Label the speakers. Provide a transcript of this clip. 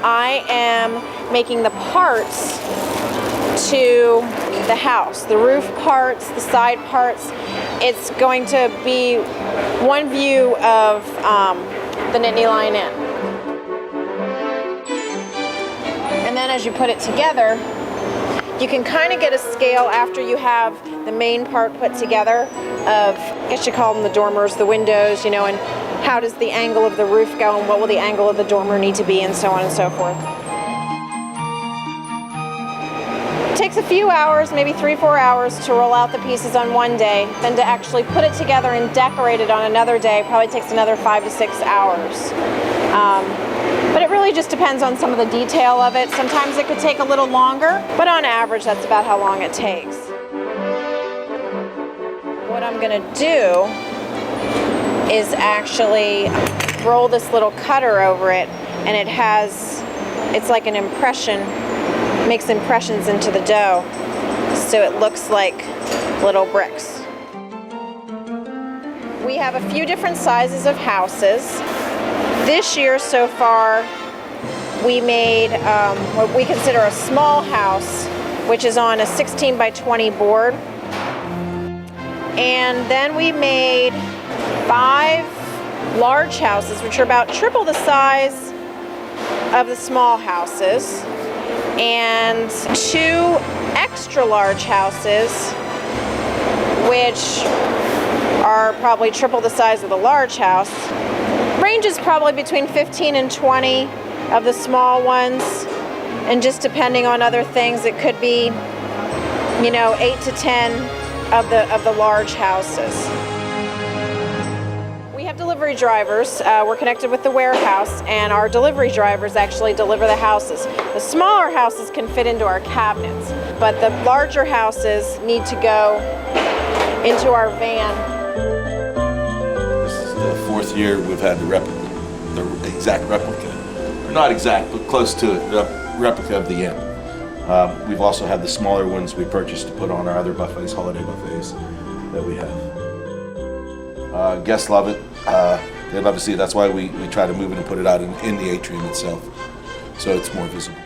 Speaker 1: I am making the parts to the house, the roof parts, the side parts. It's going to be one view of the Nittany Lion Inn. And then as you put it together, you can kind of get a scale after you have the main part put together of, I guess you call them the dormers, the windows, you know, and how does the angle of the roof go and what will the angle of the dormer need to be and so on and so forth. It takes a few hours, maybe 3-4 hours to roll out the pieces on one day, then to actually put it together and decorate it on another day probably takes another 5 to 6 hours. But it really just depends on some of the detail of it. Sometimes it could take a little longer, but on average that's about how long it takes. What I'm going to do is actually roll this little cutter over it, and it's like an impression, makes impressions into the dough so it looks like little bricks. We have a few different sizes of houses. This year so far we made what we consider a small house, which is on a 16 by 20 board. And then we made 5 large houses, which are about triple the size of the small houses, and 2 extra large houses, which are probably triple the size of the large house. Ranges probably between 15 and 20 of the small ones, and just depending on other things, it could be, you know, 8 to 10 of the large houses. We have delivery drivers. We're connected with the warehouse, and our delivery drivers actually deliver the houses. The smaller houses can fit into our cabinets, but the larger houses need to go into our van.
Speaker 2: This is the 4th year we've had the exact replica. Not exact, but close to it, the replica of the inn. We've also had the smaller ones we purchased to put on our other buffets, holiday buffets that we have. Guests love it. They love to see it. That's why we try to move it and put it out in the atrium itself, so it's more visible.